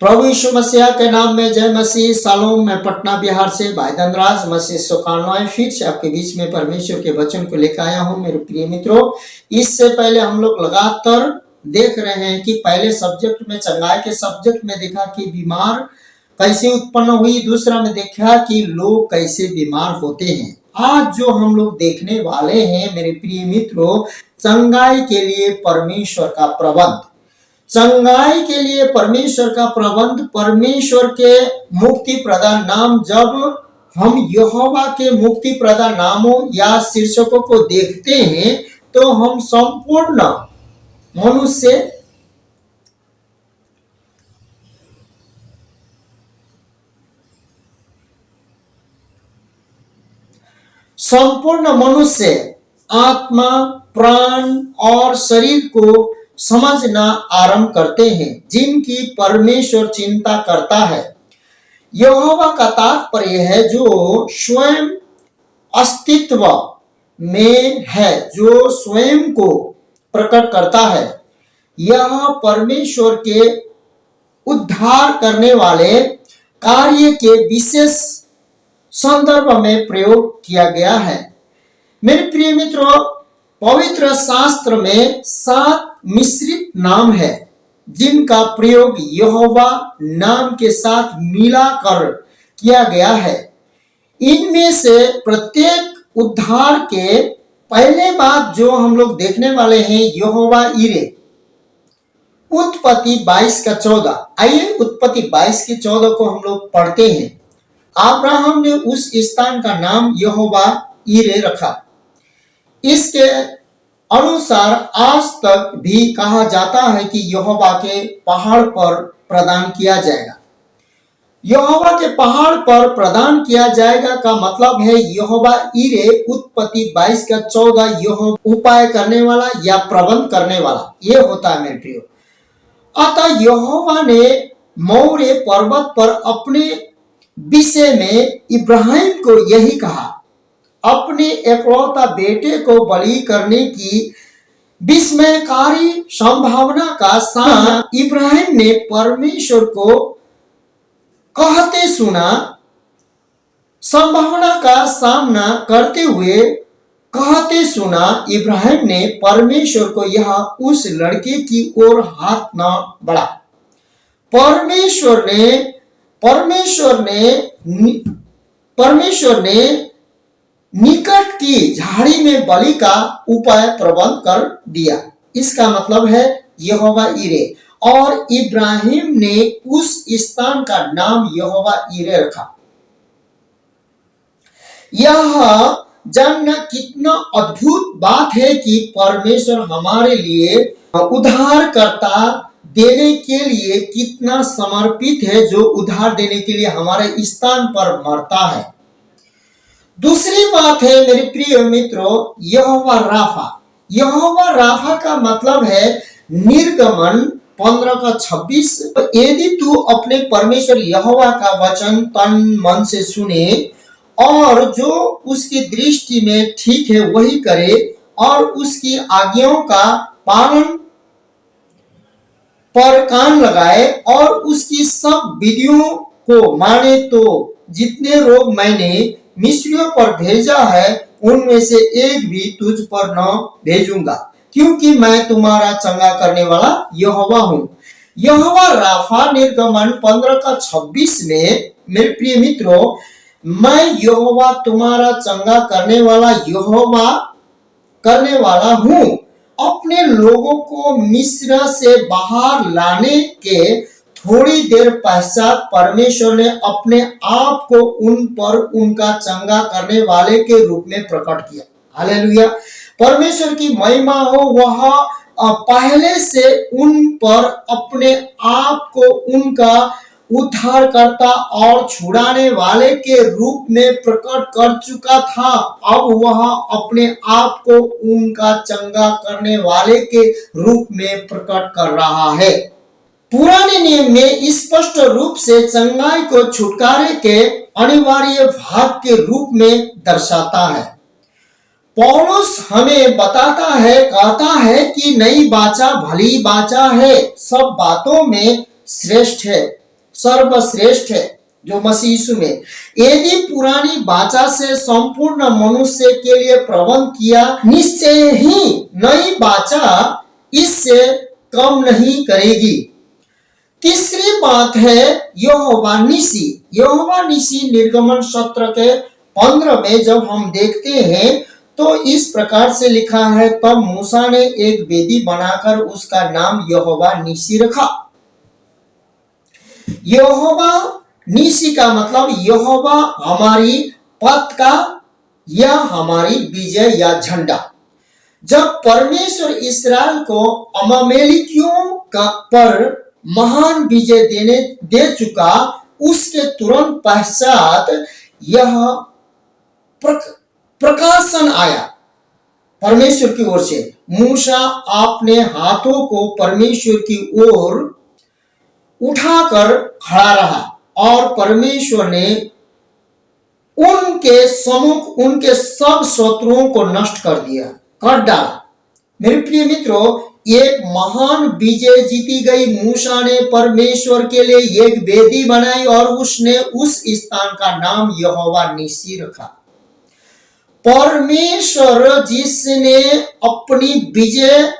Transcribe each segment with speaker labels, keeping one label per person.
Speaker 1: प्रभु यीशु मसीह के नाम में जय मसीह। सालोम, मैं पटना बिहार से भाई धनराज मसीह सुखानवाए फिर से आपके बीच में परमेश्वर के वचन को लेकर आया हूं। मेरे प्रिय मित्रों, इससे पहले हम लोग लगातार देख रहे हैं कि पहले सब्जेक्ट में चंगाई के सब्जेक्ट में देखा कि बीमार कैसे उत्पन्न हुई, दूसरा में देखा कि लोग कैसे बीमार होते हैं। आज जो हम लोग देखने वाले हैं मेरे प्रिय मित्रों, चंगाई के लिए परमेश्वर का प्रबंध। चंगाई के लिए परमेश्वर का प्रबंध, परमेश्वर के मुक्ति प्रदान नाम। जब हम यहोवा के मुक्ति प्रदान नामों या शीर्षकों को देखते हैं तो हम संपूर्ण मनुष्य आत्मा, प्राण और शरीर को समझना आरंभ करते हैं, जिनकी परमेश्वर चिंता करता है। यहोवा का तात्पर्य है जो स्वयं अस्तित्व में है, जो स्वयं को प्रकट करता है। यह परमेश्वर के उद्धार करने वाले कार्य के विशेष संदर्भ में प्रयोग किया गया है। मेरे प्रिय मित्रों, पवित्र शास्त्र में 7 मिश्रित नाम है जिनका प्रयोग यहोवा नाम के साथ मिलाकर किया गया है। इनमें से प्रत्येक उद्धार के पहले बात जो हम लोग देखने वाले हैं यहोवा ईरे, उत्पत्ति 22 का 14। आइए उत्पत्ति 22 के 14 को हम लोग पढ़ते हैं। अब्राहम ने उस स्थान का नाम यहोवा ईरे रखा। इसके अनुसार आज तक भी कहा जाता है कि यहोवा के पहाड़ पर प्रदान किया जाएगा। यहोवा के पहाड़ पर प्रदान किया जाएगा का मतलब है यहोवा ईरे, उत्पत्ति 22 का 14, यहोवा उपाय करने वाला या प्रबंध करने वाला, ये होता है मेरे प्रियो। अतः यहोवा ने मोरे पर्वत पर अपने विषय में इब्राहिम को यही कहा। अपने एकलौता बेटे को बलि करने की विस्मयकारी संभावना का सामना इब्राहिम ने परमेश्वर को कहते सुना। संभावना का सामना करते हुए कहते सुना इब्राहिम ने परमेश्वर को यह उस लड़के की ओर हाथ न बढ़ा। परमेश्वर ने निकट की झाड़ी में बलि का उपाय प्रबंध कर दिया। इसका मतलब है यहोवा ईरे, और इब्राहिम ने उस स्थान का नाम यहोवा ईरे रखा। यह जानना कितना अद्भुत बात है कि परमेश्वर हमारे लिए उद्धारकर्ता देने के लिए कितना समर्पित है, जो उद्धार देने के लिए हमारे स्थान पर मरता है। दूसरी बात है मेरे प्रिय मित्रों, यहोवा राफा। यहोवा राफा का मतलब है निर्गमन 15 का 26। यदि तू अपने परमेश्वर यहोवा का वचन तन मन से सुने और जो उसकी दृष्टि में ठीक है वही करे और उसकी आज्ञाओं का पालन पर कान लगाए और उसकी सब विधियों को माने, तो जितने रोग मैंने मिस्रियों पर भेजा है उनमें से एक भी तुझ पर न भेजूंगा, क्योंकि मैं तुम्हारा चंगा करने वाला यहोवा हूं। यहोवा राफा निर्गमन 15 का 26 में मेरे प्रिय मित्रों, मैं यहोवा तुम्हारा चंगा करने वाला यहोवा करने वाला हूं। अपने लोगों को मिस्र से बाहर लाने के थोड़ी देर पश्चात परमेश्वर ने अपने आप को उन पर उनका चंगा करने वाले के रूप में प्रकट किया। हालेलुया, परमेश्वर की महिमा हो। वह पहले से उन पर अपने आप को उनका उद्धारकर्ता और छुड़ाने वाले के रूप में प्रकट कर चुका था। अब वह अपने आप को उनका चंगा करने वाले के रूप में प्रकट कर रहा है। पुराने नियम में स्पष्ट रूप से चंगाई को छुटकारे के अनिवार्य भाग के रूप में दर्शाता है। पौलुस हमें बताता है, कहता है कि नई बाचा भली बाचा है, सब बातों में श्रेष्ठ है। सर्वश्रेष्ठ है, जो मसीह यीशु में। यदि पुरानी वाचा से संपूर्ण मनुष्य के लिए प्रबंध किया, निश्चय ही नई वाचा इससे कम नहीं करेगी। तीसरी बात है यहोवा निसी। यहोवा निसी निर्गमन सत्र के 15 में जब हम देखते हैं तो इस प्रकार से लिखा है, तब मूसा ने एक वेदी बनाकर उसका नाम यहोवा निसी रखा। यहोवा निसी का मतलब यहोवा हमारी पताका या हमारी विजय या झंडा। जब परमेश्वर इस्राएल को अमालेकियों पर महान विजय दे चुका, उसके तुरंत पश्चात यह प्रकाशन आया परमेश्वर की ओर से। मूसा अपने हाथों को परमेश्वर की ओर उठाकर खड़ा रहा और परमेश्वर ने उनके सम्मुख उनके सब शत्रुओं को नष्ट कर डाला। मेरे प्रिय मित्रों, एक महान विजय जीती गई। मूसा ने परमेश्वर के लिए एक वेदी बनाई और उसने उस स्थान का नाम यहोवा निसी रखा। परमेश्वर जिसने अपनी विजय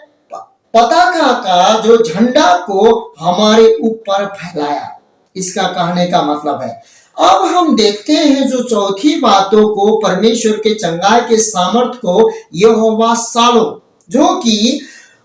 Speaker 1: पताका का जो झंडा को हमारे ऊपर फैलाया, इसका कहने का मतलब है। अब हम देखते हैं जो चौथी बातों को, परमेश्वर के चंगाई के सामर्थ को यहोवा शालोम, जो कि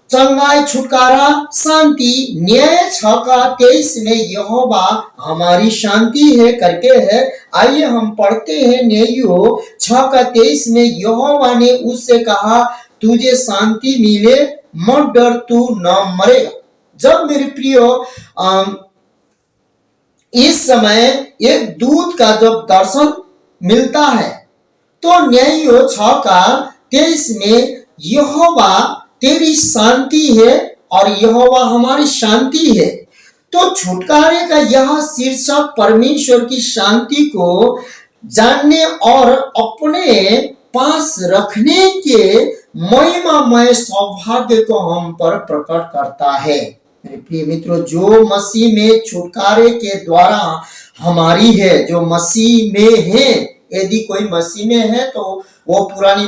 Speaker 1: चंगाई, छुटकारा, शांति, न्याय 6:23 में यहोवा हमारी शांति है करके है। आइए हम पढ़ते हैं न्यायों 6:23 में। यहोवा ने उससे कहा, तुझे शांति मिले, मत डर, तू न मरेगा। जब मेरे प्रियो इस समय एक दूत का जब दर्शन मिलता है तो न्यायों 6:23 में यहोवा तेरी शांति है और यहोवा हमारी शांति है। तो छुटकारे का यह शीर्षक परमेश्वर की शांति को जानने और अपने पास रखने के महिमामय सौभाग्य को हम पर प्रकट करता है। मेरे प्रिय मित्रों, जो मसीह में छुटकारे के द्वारा हमारी है, जो मसीह में है, यदि कोई मसीह में है तो वो पुरानी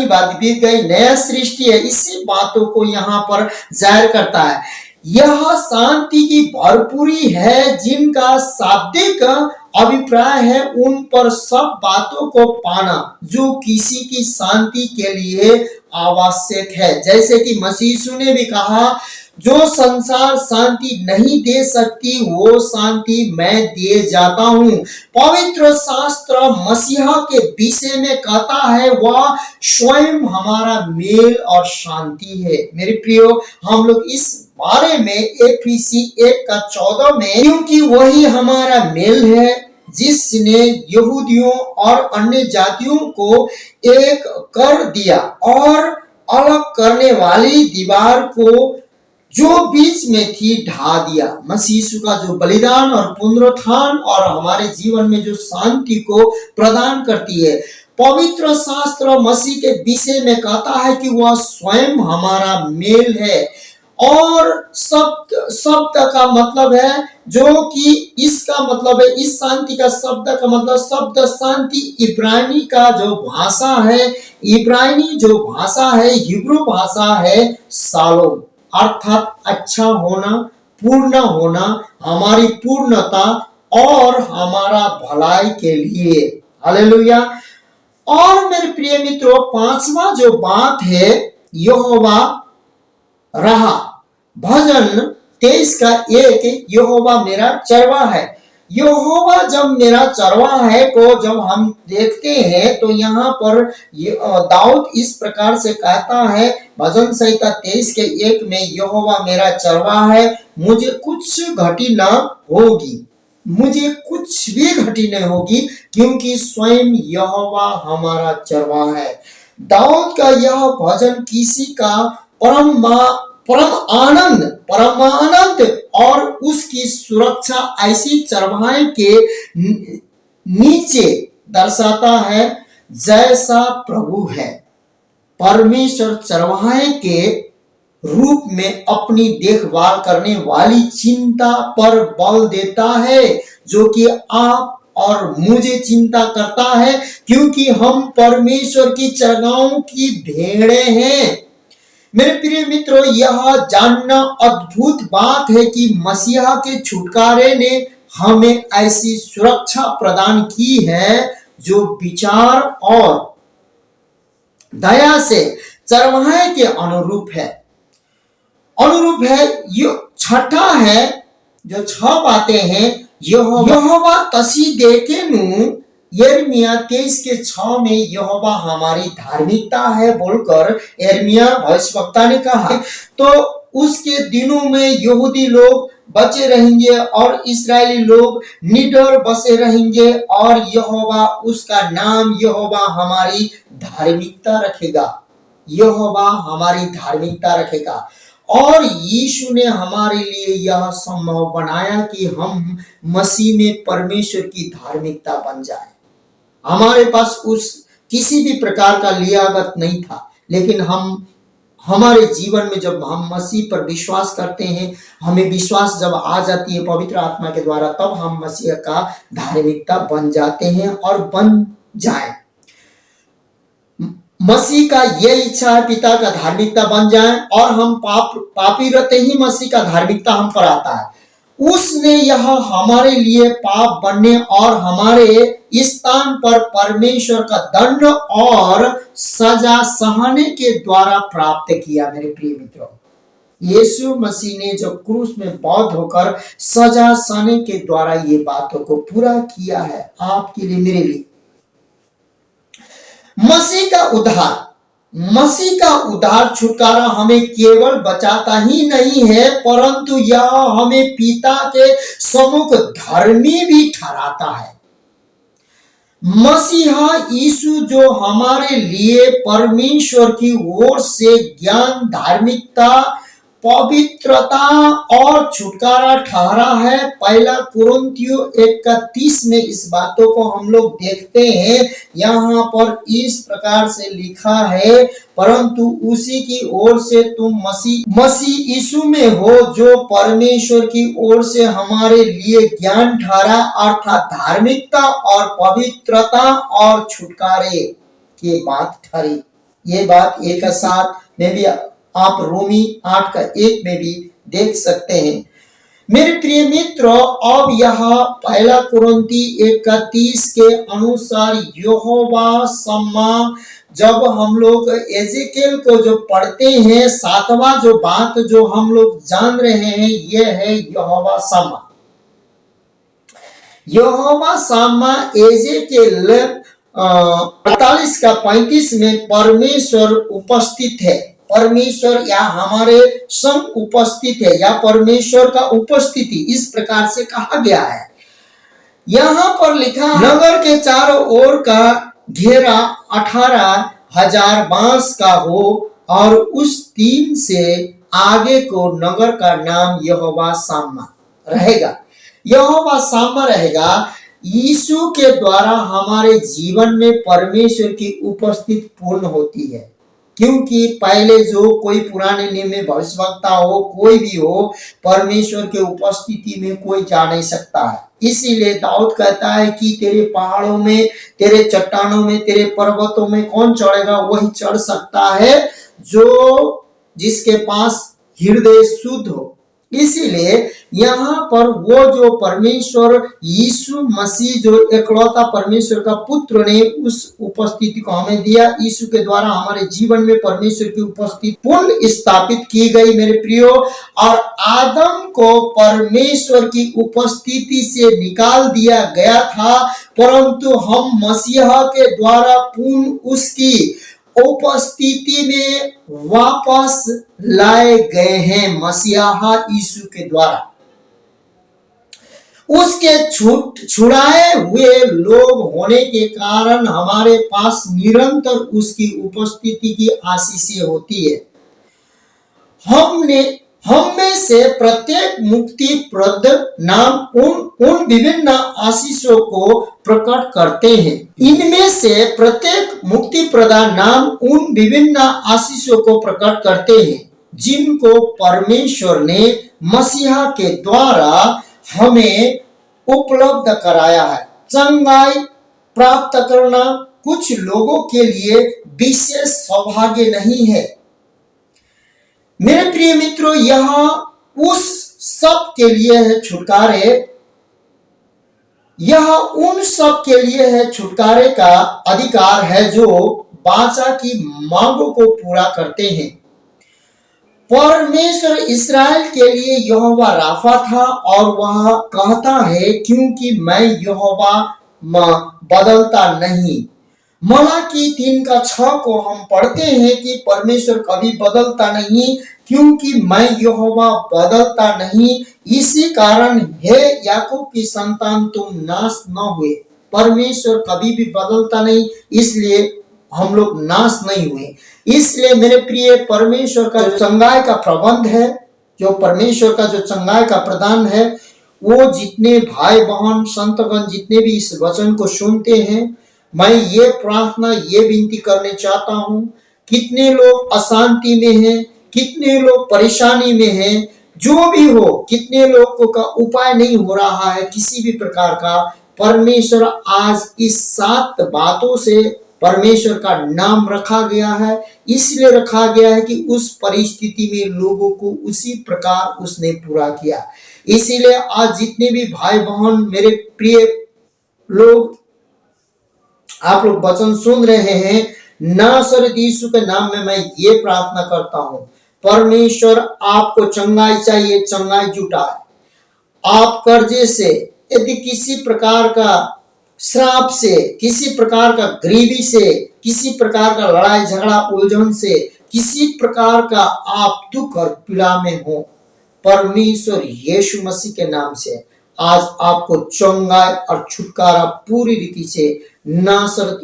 Speaker 1: बात बीत गई, नया सृष्टि है। इसी बातों को यहाँ पर जाहिर करता है। यह शांति की भरपूरी है, जिनका शाब्दिक अभिप्राय है उन पर सब बातों को पाना जो किसी की शांति के लिए आवश्यक है। जैसे कि मसीह यीशु ने भी कहा, जो संसार शांति नहीं दे सकती वो शांति मैं दे जाता हूँ। पवित्र शास्त्र मसीहा के विषय में कहता है, वह स्वयं हमारा मेल और शांति है। मेरे प्रियो, हम लोग इस बारे में एफिसी 1:14 में, क्योंकि वही हमारा मेल है जिसने यहूदियों और अन्य जातियों को एक कर दिया और अलग करने वाली दीवार को जो बीच में थी ढा दिया। मसीह यीशु का जो बलिदान और पुनरुत्थान और हमारे जीवन में जो शांति को प्रदान करती है। पवित्र शास्त्र मसीह के विषय में कहता है कि वह स्वयं हमारा मेल है। और शब्द का मतलब है, जो कि इसका मतलब है, इस शांति का शब्द का मतलब, शब्द शांति इब्रानी का जो भाषा है, इब्रानी जो भाषा है, हिब्रू भाषा है शालोम, अर्थात अच्छा होना, पूर्ण होना, हमारी पूर्णता और हमारा भलाई के लिए। हालेलुया। और मेरे प्रिय मित्रों, पांचवा जो बात है, यहोवा रहा। भजन 23:1, यहोवा मेरा चरवा है। यहोवा जब मेरा चरवा है को जब हम देखते हैं तो यहाँ पर दाऊद इस प्रकार से कहता है, भजन संहिता 23:1 में, यहोवा मेरा चरवा है, मुझे कुछ घटी न होगी, मुझे कुछ भी घटी नहीं होगी, क्योंकि स्वयं यहोवा हमारा चरवा है। दाऊद का यह भजन किसी का परम आनंद और उसकी सुरक्षा ऐसी चरवाहे के नीचे दर्शाता है जैसा प्रभु है। परमेश्वर चरवाहे के रूप में अपनी देखभाल करने वाली चिंता पर बल देता है, जो कि आप और मुझे चिंता करता है, क्योंकि हम परमेश्वर की चरगाओं की भेड़ें हैं। मेरे प्रिय मित्रों, यह जानना अद्भुत बात है कि मसीहा के छुटकारे ने हमें ऐसी सुरक्षा प्रदान की है जो विचार और दया से चरवाहे के अनुरूप है। ये छठा है, जो 6 बातें हैं, यहोवा तसी देखेनु, यिर्मयाह 23 के 6 में यहोवा हमारी धार्मिकता है बोलकर यिर्मयाह भविष्यवक्ता ने कहा। तो उसके दिनों में यहूदी लोग बचे रहेंगे और इस्राएली लोग निडर बसे रहेंगे, और यहोवा, उसका नाम यहोवा हमारी धार्मिकता रखेगा। यहोवा हमारी धार्मिकता रखेगा। और यीशु ने हमारे लिए यह संभव बनाया कि हम मसीह में परमेश्वर की धार्मिकता बन जाए। हमारे पास उस किसी भी प्रकार का लियाकत नहीं था, लेकिन हमारे जीवन में जब हम मसीह पर विश्वास करते हैं, हमें विश्वास जब आ जाती है पवित्र आत्मा के द्वारा, तब हम मसीह का धार्मिकता बन जाते हैं और बन जाए। मसीह का यह इच्छा है, पिता का धार्मिकता बन जाए और हम पापी रहते ही मसीह का धार्मिकता हम पर आता है। उसने यह हमारे लिए पाप बनने और हमारे स्थान पर परमेश्वर का दंड और सजा सहने के द्वारा प्राप्त किया। मेरे प्रिय मित्रों, यीशु मसीह ने जो क्रूस में बौद्ध होकर सजा सहने के द्वारा ये बातों को पूरा किया है, आपके लिए, मेरे लिए। मसीह का उद्धार छुटकारा हमें केवल बचाता ही नहीं है, परंतु यह हमें पिता के सम्मुख धर्मी भी ठहराता है। मसीहा यीशु जो हमारे लिए परमेश्वर की ओर से ज्ञान, धार्मिकता, पवित्रता और छुटकारा ठहरा है। 1 कुरिन्थियों 1:30 में इस बातों को हम लोग देखते हैं। यहाँ पर इस प्रकार से लिखा है, परंतु उसी की ओर से तुम मसीह यीशु में हो, जो परमेश्वर की ओर से हमारे लिए ज्ञान ठहरा, अर्थात धार्मिकता और पवित्रता और छुटकारे की बात ठहरी। ये बात एक साथ में भी आप रोमी 8:1 में भी देख सकते हैं। मेरे प्रिय मित्रों, अब यह 1 कुरिन्थी 1:30 के अनुसार यहोवा सम्मा, जब हम लोग एजेकिएल को जो पढ़ते हैं, 7वां जो बात जो हम लोग जान रहे हैं, यह है यहोवा सम्मा। यहोवा सम्मा एजेकिएल 48:35 में परमेश्वर उपस्थित है। परमेश्वर या हमारे संग उपस्थित है, या परमेश्वर का उपस्थिति इस प्रकार से कहा गया है। यहाँ पर लिखा, नगर के चारों ओर का घेरा 18,000 बांस का हो, और उस 3 से आगे को नगर का नाम यहोवा शाम्मा रहेगा। यहोवा शाम्मा रहेगा। यीशु के द्वारा हमारे जीवन में परमेश्वर की उपस्थिति पूर्ण होती है, क्योंकि पहले जो कोई पुराने नियम में भविष्यवक्ता हो, कोई भी हो, परमेश्वर के उपस्थिति में कोई जा नहीं सकता है। इसीलिए दाऊद कहता है कि तेरे पहाड़ों में, तेरे चट्टानों में, तेरे पर्वतों में कौन चढ़ेगा? वही चढ़ सकता है जिसके पास हृदय शुद्ध हो। इसीलिए यहाँ पर वो जो परमेश्वर यीशु मसीह, जो एकलौता परमेश्वर का पुत्र ने उस उपस्थिति को हमें दिया, यीशु के द्वारा हमारे जीवन में परमेश्वर की उपस्थिति पूर्ण स्थापित की गई। मेरे प्रियो, और आदम को परमेश्वर की उपस्थिति से निकाल दिया गया था, परंतु हम मसीहा के द्वारा पूर्ण उसकी उपस्थिति में वापस लाए गए हैं। मसीहा यीशु के द्वारा उसके छुड़ाए हुए लोग होने के कारण हमारे पास निरंतर उसकी उपस्थिति की आशीषें होती है। हम में से प्रत्येक मुक्ति प्रद नाम उन विभिन्न आशीषों को प्रकट करते हैं। इनमें से प्रत्येक मुक्ति प्रदान नाम उन विभिन्न आशीषों को प्रकट करते हैं जिनको परमेश्वर ने मसीहा के द्वारा हमें उपलब्ध कराया है। चंगाई प्राप्त करना कुछ लोगों के लिए विशेष सौभाग्य नहीं है। मेरे प्रिय मित्रों, यह उस सब के लिए है छुटकारे, यह उन सब के लिए है छुटकारे का अधिकार है जो वाचा की मांगों को पूरा करते हैं। परमेश्वर इस्राएल के लिए यहोवा राफा था और वह कहता है, क्योंकि मैं यहोवा बदलता नहीं। मलाकी 3:6 को हम पढ़ते हैं कि परमेश्वर कभी बदलता नहीं, क्योंकि मैं यहोवा बदलता नहीं। इसी कारण हे याकूब की संतान, तुम नाश न हुए। परमेश्वर कभी भी बदलता नहीं, इसलिए हम लोग नाश नहीं हुए। इसलिए मेरे प्रिय, परमेश्वर का जो चंगाई का प्रबंध है, जो परमेश्वर का जो चंगाई का प्रदान है, वो जितने भाई बहन संतगण जितने भी इस वचन को सुनते हैं, मैं ये प्रार्थना ये विनती करने चाहता हूं, कितने लोग अशांति में हैं, कितने लोग परेशानी में हैं, जो भी हो, कितने लोगों का उपाय नहीं हो रहा है किसी भी प्रकार का, परमेश्वर आज इस 7 बातों से परमेश्वर का नाम रखा गया है। इसलिए रखा गया है कि उस परिस्थिति में लोगों को उसी प्रकार उसने पूरा किया। इसीलिए आज जितने भी भाई बहन मेरे प्रिय लोग, आप लोग वचन सुन रहे हैं, नासरत यीशु के नाम में मैं ये प्रार्थना करता हूं, परमेश्वर आपको चंगाई चाहिए, चंगाई जुटाए। आप कर्जे से, यदि किसी प्रकार का श्राप से, किसी प्रकार का गरीबी से, किसी प्रकार का लड़ाई झगड़ा उलझन से, किसी प्रकार का आप दुख और पीड़ा में हो, परमेश्वर यीशु मसीह के नाम से आज आपको चंगाई और छुटकारा पूरी रीति से नासरत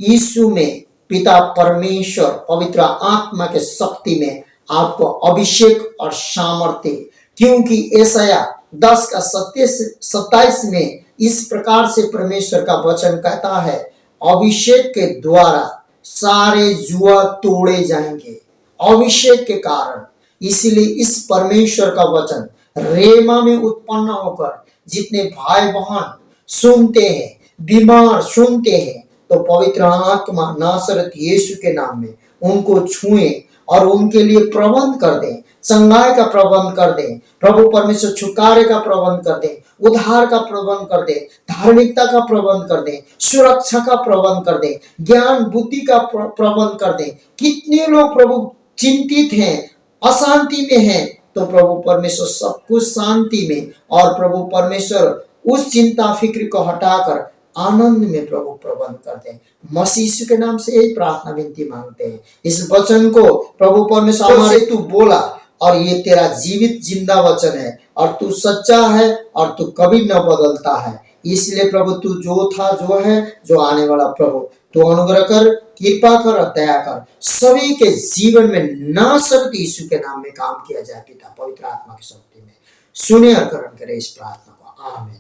Speaker 1: यीशु में पिता परमेश्वर पवित्र आत्मा के शक्ति में आपको अभिषेक और सामर्थ्य, क्योंकि यशायाह 10:27 में इस प्रकार से परमेश्वर का वचन कहता है, अभिषेक के द्वारा सारे जुआ तोड़े जाएंगे, अभिषेक के कारण। इसलिए इस परमेश्वर का वचन रेमा में उत्पन्न होकर जितने भाई बहन सुनते हैं, बीमार सुनते हैं, तो पवित्र आत्मा नासरत यीशु के नाम में उनको छुए और उनके लिए प्रबंध कर दें, चंगाई का प्रबंध कर दें। प्रभु परमेश्वर छुटकारे का प्रबंध कर दें, उद्धार का प्रबंध कर दें, धार्मिकता का प्रबंध कर दें, सुरक्षा का प्रबंध कर दें, ज्ञान बुद्धि का प्रबंध कर दें। कितने लोग प्रभु चिंतित हैं, अशांति में हैं, तो प्रभु परमेश्वर सब कुछ शांति में, और प्रभु परमेश्वर उस चिंता फिक्र को हटाकर आनंद में प्रभु प्रबंध कर दें। मसीह यीशु के नाम से यही प्रार्थना विनती मांगते हैं। इस वचन को प्रभु परमेश्वर हमारे तू बोला, और ये तेरा जीवित जिंदा वचन है, और तू सच्चा है, और तू कभी न बदलता है। इसलिए प्रभु तू जो था, जो है, जो आने वाला, प्रभु तू अनुग्रह कर, कृपा कर और दया कर, सभी के जीवन में नासरत यीशु के नाम में काम किया जाए। पिता पवित्र आत्मा की शक्ति में सुने और ग्रहण करे इस प्रार्थना को। आमीन।